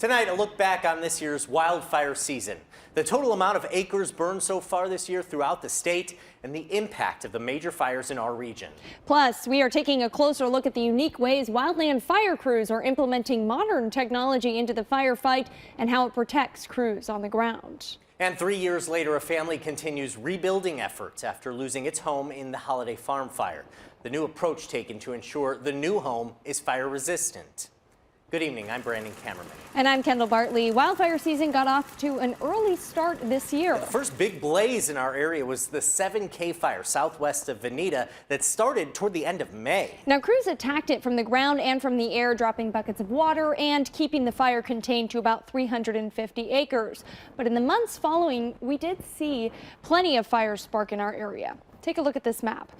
Tonight, a look back on this year's wildfire season, the total amount of acres burned so far this year throughout the state, and the impact of the major fires in our region. Plus, we are taking a closer look at the unique ways wildland fire crews are implementing modern technology into the firefight and how it protects crews on the ground. And 3 years later, a family continues rebuilding efforts after losing its home in the Holiday Farm fire. The new approach taken to ensure the new home is fire resistant. Good evening, I'm Kamerman. And I'm Kendall Bartley. Wildfire season got off to an early start this year. The first big blaze in our area was the 7K fire southwest of Veneta that started toward the end of May. Now, crews attacked it from the ground and from the air, dropping buckets of water and keeping the fire contained to about 350 acres. But in the months following, we did see plenty of fires spark in our area. Take a look at this map.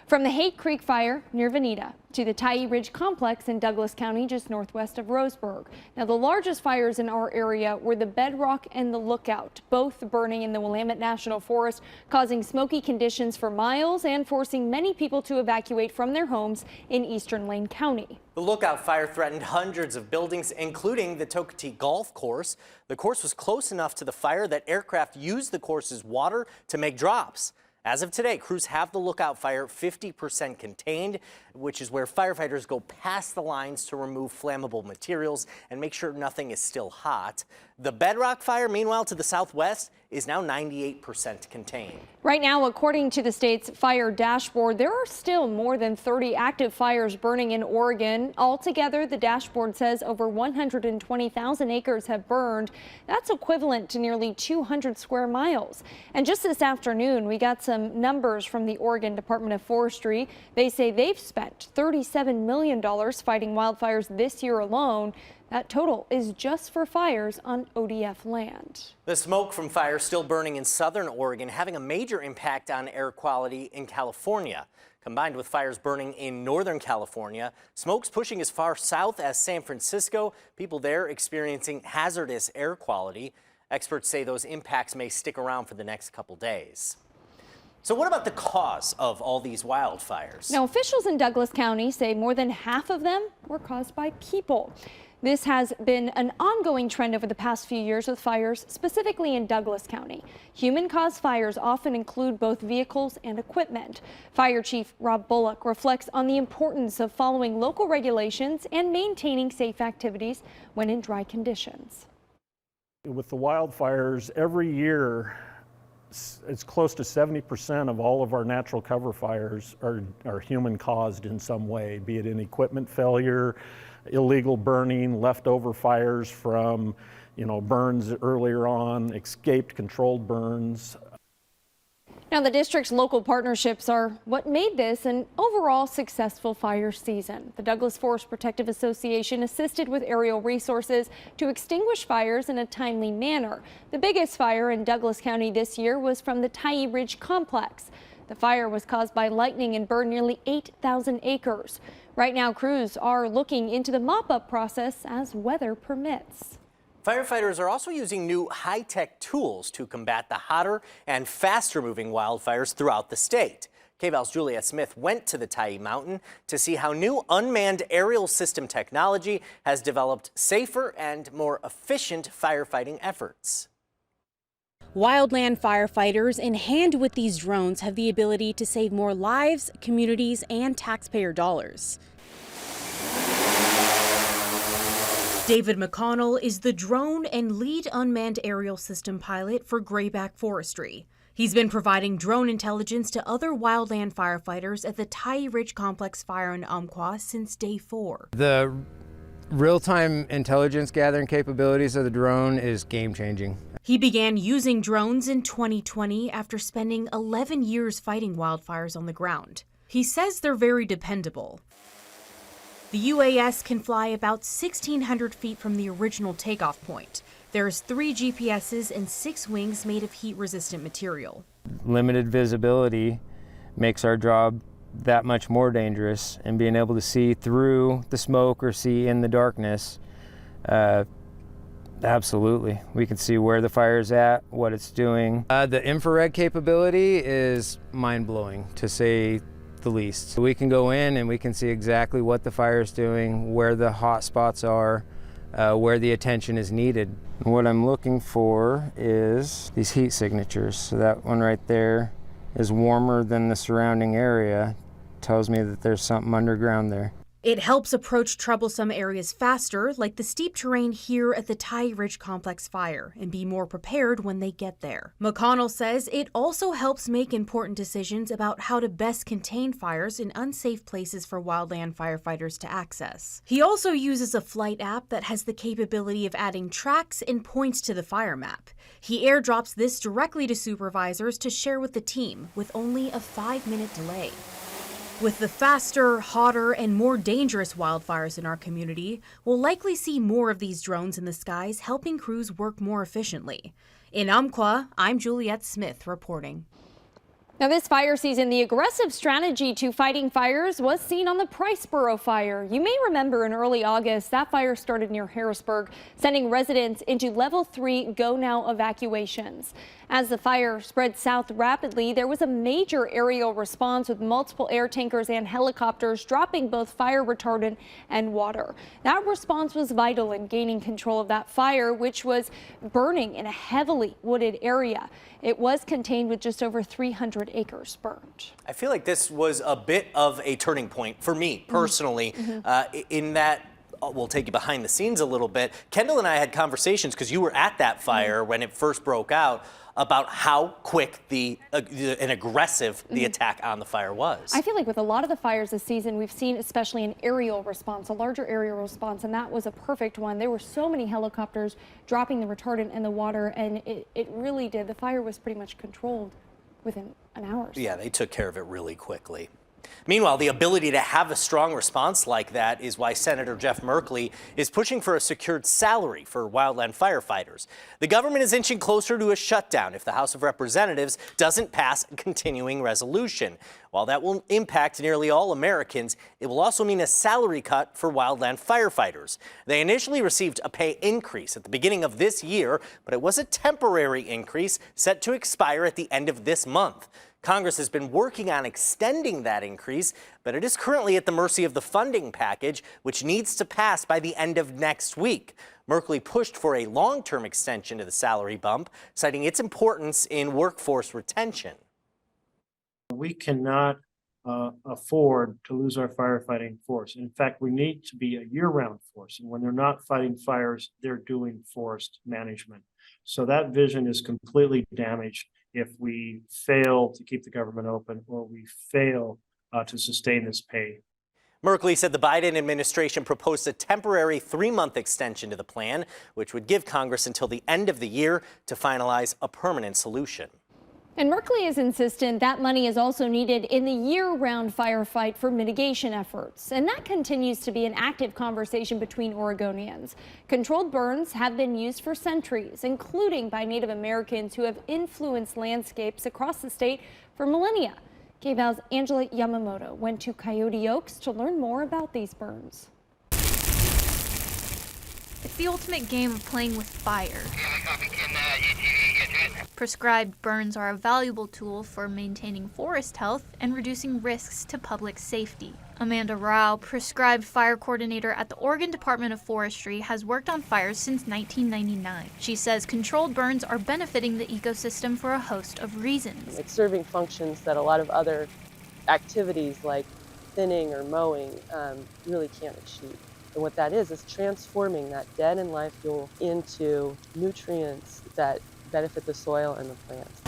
From the Haight Creek fire near Veneta to the Tyee Ridge complex in Douglas County, just northwest of Roseburg. Now, the largest fires in our area were the Bedrock and the Lookout, both burning in the Willamette National Forest, causing smoky conditions for miles and forcing many people to evacuate from their homes in eastern Lane County. The Lookout fire threatened hundreds of buildings, including the Tokatee Golf Course. The course was close enough to the fire that aircraft used the course's water to make drops. As of today, crews have the Lookout fire 50% contained, which is where firefighters go past the lines to remove flammable materials and make sure nothing is still hot. The Bedrock fire, meanwhile, to the southwest, is now 98% contained. Right now, according to the state's fire dashboard, there are still more than 30 active fires burning in Oregon. Altogether, the dashboard says over 120,000 acres have burned. That's equivalent to nearly 200 square miles. And just this afternoon, we got some numbers from the Oregon Department of Forestry. They say they've spent $37 million fighting wildfires this year alone. That total is just for fires on ODF land. The smoke from fires still burning in southern Oregon having a major impact on air quality in California. Combined with fires burning in northern California, smoke's pushing as far south as San Francisco, people there experiencing hazardous air quality. Experts say those impacts may stick around for the next couple days. So what about the cause of all these wildfires? Now, officials in Douglas County say more than half of them were caused by people. This has been an ongoing trend over the past few years with fires, specifically in Douglas County. Human-caused fires often include both vehicles and equipment. Fire Chief Rob Bullock reflects on the importance of following local regulations and maintaining safe activities when in dry conditions. With the wildfires, every year, it's close to 70% of all of our natural cover fires are human-caused in some way, be it an equipment failure, illegal burning, leftover fires from, burns earlier on, escaped controlled burns. Now, the district's local partnerships are what made this an overall successful fire season. The Douglas Forest Protective Association assisted with aerial resources to extinguish fires in a timely manner. The biggest fire in Douglas County this year was from the Tyee Ridge complex. The fire was caused by lightning and burned nearly 8,000 acres. Right now, crews are looking into the mop-up process as weather permits. Firefighters are also using new high-tech tools to combat the hotter and faster-moving wildfires throughout the state. KVAL's Juliet Smith went to the Tyee Mountain to see how new unmanned aerial system technology has developed safer and more efficient firefighting efforts. Wildland firefighters in hand with these drones have the ability to save more lives, communities, and taxpayer dollars. David McConnell is the drone and lead unmanned aerial system pilot for Grayback Forestry. He's been providing drone intelligence to other wildland firefighters at the Tyee Ridge Complex fire in Umpqua since day 4. The real-time intelligence gathering capabilities of the drone is game-changing. He began using drones in 2020 after spending 11 years fighting wildfires on the ground. He says they're very dependable. The UAS can fly about 1,600 feet from the original takeoff point. There's 3 GPSs and 6 wings made of heat-resistant material. Limited visibility makes our job that much more dangerous, and being able to see through the smoke or see in the darkness, absolutely. We can see where the fire's at, what it's doing. The infrared capability is mind-blowing, to say the least. We can go in and we can see exactly what the fire's doing, where the hot spots are, where the attention is needed. What I'm looking for is these heat signatures. So that one right there is warmer than the surrounding area. Tells me that there's something underground there. It helps approach troublesome areas faster, like the steep terrain here at the Thai Ridge Complex fire, and be more prepared when they get there. McConnell says it also helps make important decisions about how to best contain fires in unsafe places for wildland firefighters to access. He also uses a flight app that has the capability of adding tracks and points to the fire map. He airdrops this directly to supervisors to share with the team, with only a 5-minute delay. With the faster, hotter, and more dangerous wildfires in our community, we'll likely see more of these drones in the skies helping crews work more efficiently. In Umpqua, I'm Juliette Smith reporting. Now this fire season, the aggressive strategy to fighting fires was seen on the Priceboro fire. You may remember in early August, that fire started near Harrisburg, sending residents into level 3 go now evacuations. As the fire spread south rapidly, there was a major aerial response with multiple air tankers and helicopters dropping both fire retardant and water. That response was vital in gaining control of that fire, which was burning in a heavily wooded area. It was contained with just over 300 acres burned. I feel like this was a bit of a turning point for me personally, in that we'll take you behind the scenes a little bit. Kendall and I had conversations, because you were at that fire when it first broke out, about how quick and aggressive the attack on the fire was. I feel like with a lot of the fires this season, we've seen especially an aerial response, a larger aerial response, and that was a perfect one. There were so many helicopters dropping the retardant in the water, and it really did. The fire was pretty much controlled within an hour. Yeah, they took care of it really quickly. Meanwhile, the ability to have a strong response like that is why Senator Jeff Merkley is pushing for a secured salary for wildland firefighters. The government is inching closer to a shutdown if the House of Representatives doesn't pass a continuing resolution. While that will impact nearly all Americans, it will also mean a salary cut for wildland firefighters. They initially received a pay increase at the beginning of this year, but it was a temporary increase set to expire at the end of this month. Congress has been working on extending that increase, but it is currently at the mercy of the funding package, which needs to pass by the end of next week. Merkley pushed for a long-term extension to the salary bump, citing its importance in workforce retention. We cannot afford to lose our firefighting force. In fact, we need to be a year-round force. And when they're not fighting fires, they're doing forest management. So that vision is completely damaged if we fail to keep the government open or we fail to sustain this pay. Merkley said the Biden administration proposed a temporary 3-month extension to the plan, which would give Congress until the end of the year to finalize a permanent solution. And Merkley is insistent that money is also needed in the year-round firefight for mitigation efforts. And that continues to be an active conversation between Oregonians. Controlled burns have been used for centuries, including by Native Americans who have influenced landscapes across the state for millennia. KVAL's Angela Yamamoto went to Coyote Oaks to learn more about these burns. It's the ultimate game of playing with fire. Prescribed burns are a valuable tool for maintaining forest health and reducing risks to public safety. Amanda Rao, prescribed fire coordinator at the Oregon Department of Forestry, has worked on fires since 1999. She says controlled burns are benefiting the ecosystem for a host of reasons. It's serving functions that a lot of other activities like thinning or mowing really can't achieve. And what that is transforming that dead and live fuel into nutrients that benefit the soil and the plants.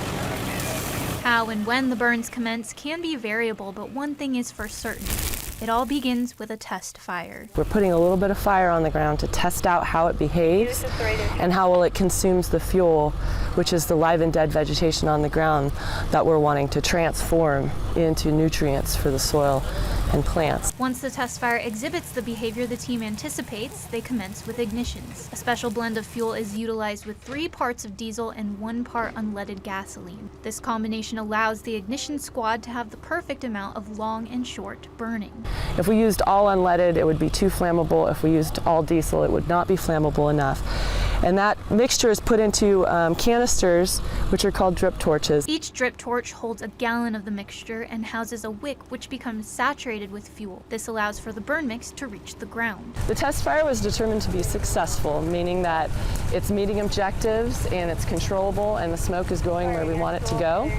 How and when the burns commence can be variable, but one thing is for certain. It all begins with a test fire. We're putting a little bit of fire on the ground to test out how it behaves and how well it consumes the fuel, which is the live and dead vegetation on the ground that we're wanting to transform into nutrients for the soil and plants. Once the test fire exhibits the behavior the team anticipates, they commence with ignitions. A special blend of fuel is utilized with 3 parts of diesel and 1 part unleaded gasoline. This combination allows the ignition squad to have the perfect amount of long and short burning. If we used all unleaded, it would be too flammable. If we used all diesel, it would not be flammable enough. And that mixture is put into canisters, which are called drip torches. Each drip torch holds a gallon of the mixture and houses a wick which becomes saturated with fuel. This allows for the burn mix to reach the ground. The test fire was determined to be successful, meaning that it's meeting objectives and it's controllable and the smoke is going where we want it to go.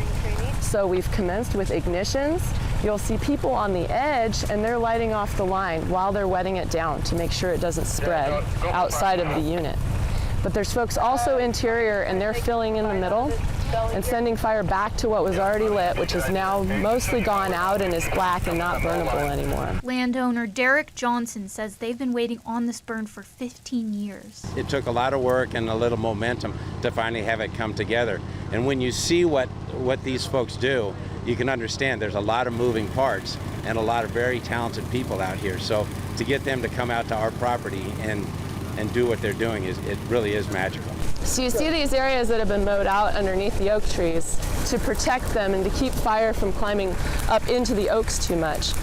So we've commenced with ignitions. You'll see people on the edge and they're lighting off the line while they're wetting it down to make sure it doesn't spread outside of the unit. But there's folks also interior and they're filling in the middle and sending fire back to what was already lit, which is now mostly gone out and is black and not burnable anymore. Landowner Derek Johnson says they've been waiting on this burn for 15 years. It took a lot of work and a little momentum to finally have it come together. And when you see what these folks do, you can understand there's a lot of moving parts and a lot of very talented people out here. So to get them to come out to our property and do what they're doing, it really is magical. So you see these areas that have been mowed out underneath the oak trees to protect them and to keep fire from climbing up into the oaks too much.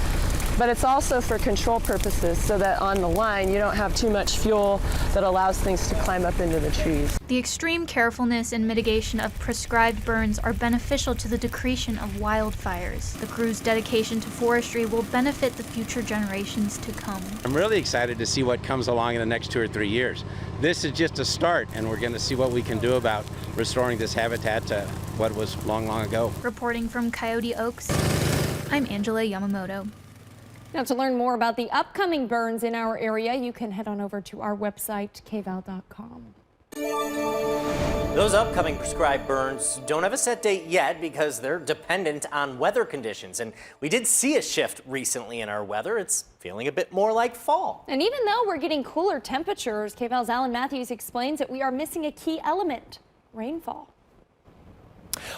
But it's also for control purposes so that on the line you don't have too much fuel that allows things to climb up into the trees. The extreme carefulness and mitigation of prescribed burns are beneficial to the decrease of wildfires. The crew's dedication to forestry will benefit the future generations to come. I'm really excited to see what comes along in the next 2 or 3 years. This is just a start, and we're going to see what we can do about restoring this habitat to what was long, long ago. Reporting from Coyote Oaks, I'm Angela Yamamoto. Now, to learn more about the upcoming burns in our area, you can head on over to our website, kval.com. Those upcoming prescribed burns don't have a set date yet because they're dependent on weather conditions. And we did see a shift recently in our weather. It's feeling a bit more like fall. And even though we're getting cooler temperatures, KVAL's Alan Matthews explains that we are missing a key element: rainfall.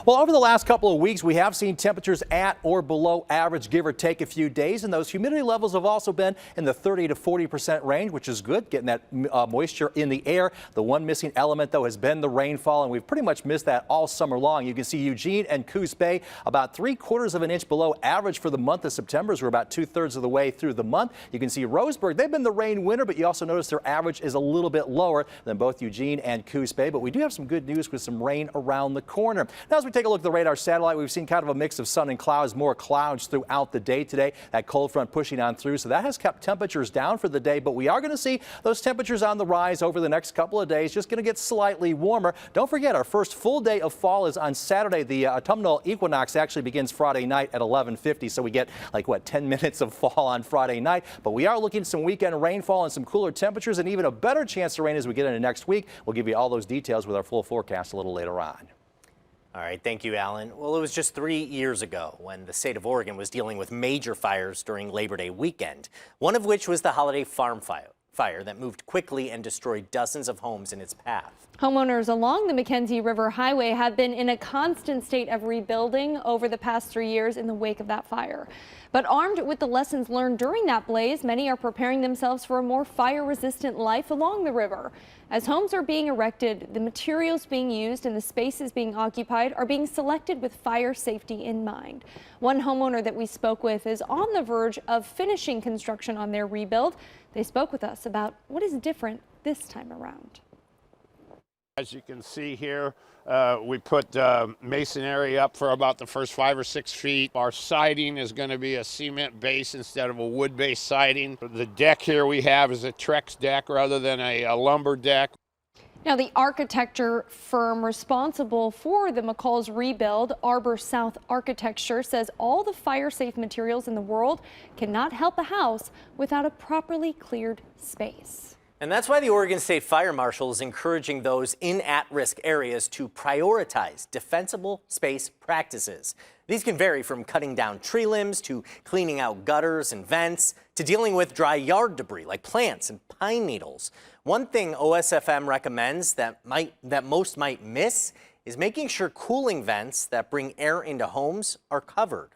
Well, over the last couple of weeks, we have seen temperatures at or below average, give or take a few days, and those humidity levels have also been in the 30 to 40% range, which is good, getting that moisture in the air. The one missing element, though, has been the rainfall, and we've pretty much missed that all summer long. You can see Eugene and Coos Bay about 3/4 of an inch below average for the month of September, as we're about 2/3 of the way through the month. You can see Roseburg, they've been the rain winner, but you also notice their average is a little bit lower than both Eugene and Coos Bay. But we do have some good news with some rain around the corner. Now, as we take a look at the radar satellite, we've seen kind of a mix of sun and clouds, more clouds throughout the day today. That cold front pushing on through, so that has kept temperatures down for the day, but we are going to see those temperatures on the rise over the next couple of days, just going to get slightly warmer. Don't forget, our first full day of fall is on Saturday. The autumnal equinox actually begins Friday night at 11:50, so we get like, 10 minutes of fall on Friday night, but we are looking at some weekend rainfall and some cooler temperatures and even a better chance of rain as we get into next week. We'll give you all those details with our full forecast a little later on. All right, thank you, Alan. Well, it was just 3 years ago when the state of Oregon was dealing with major fires during Labor Day weekend, one of which was the Holiday Farm fire that moved quickly and destroyed dozens of homes in its path. Homeowners along the Mackenzie River Highway have been in a constant state of rebuilding over the past 3 years in the wake of that fire. But armed with the lessons learned during that blaze, many are preparing themselves for a more fire-resistant life along the river. As homes are being erected, the materials being used and the spaces being occupied are being selected with fire safety in mind. One homeowner that we spoke with is on the verge of finishing construction on their rebuild. They spoke with us about what is different this time around. As you can see here, we put masonry up for about the first 5 or 6 feet. Our siding is going to be a cement base instead of a wood-based siding. The deck here we have is a Trex deck rather than a lumber deck. Now, the architecture firm responsible for the McCall's rebuild, Arbor South Architecture, says all the fire-safe materials in the world cannot help a house without a properly cleared space. And that's why the Oregon State Fire Marshal is encouraging those in at-risk areas to prioritize defensible space practices. These can vary from cutting down tree limbs to cleaning out gutters and vents to dealing with dry yard debris like plants and pine needles. One thing OSFM recommends that most might miss is making sure cooling vents that bring air into homes are covered.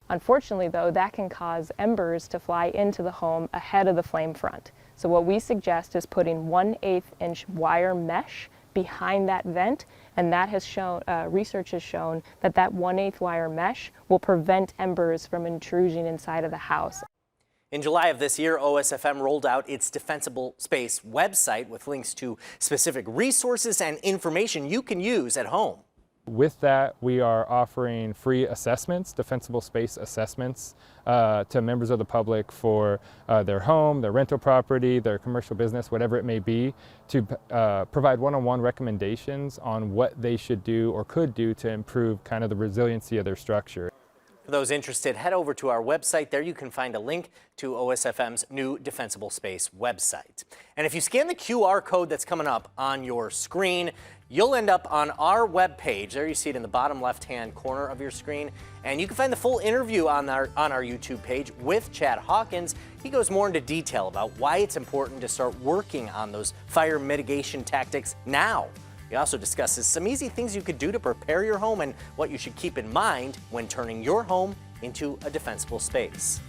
Unfortunately, though, that can cause embers to fly into the home ahead of the flame front. So what we suggest is putting 1/8 inch wire mesh behind that vent, and that has shown, research has shown that 1/8 wire mesh will prevent embers from intruding inside of the house. In July of this year, OSFM rolled out its Defensible Space website with links to specific resources and information you can use at home. With that, we are offering free assessments, defensible space assessments, to members of the public for their home, their rental property, their commercial business, whatever it may be, to provide one-on-one recommendations on what they should do or could do to improve kind of the resiliency of their structure. For those interested, head over to our website. There you can find a link to OSFM's new Defensible Space website. And if you scan the QR code that's coming up on your screen, you'll end up on our webpage. There you see it in the bottom left-hand corner of your screen. And you can find the full interview on our YouTube page with Chad Hawkins. He goes more into detail about why it's important to start working on those fire mitigation tactics now. He also discusses some easy things you could do to prepare your home and what you should keep in mind when turning your home into a defensible space.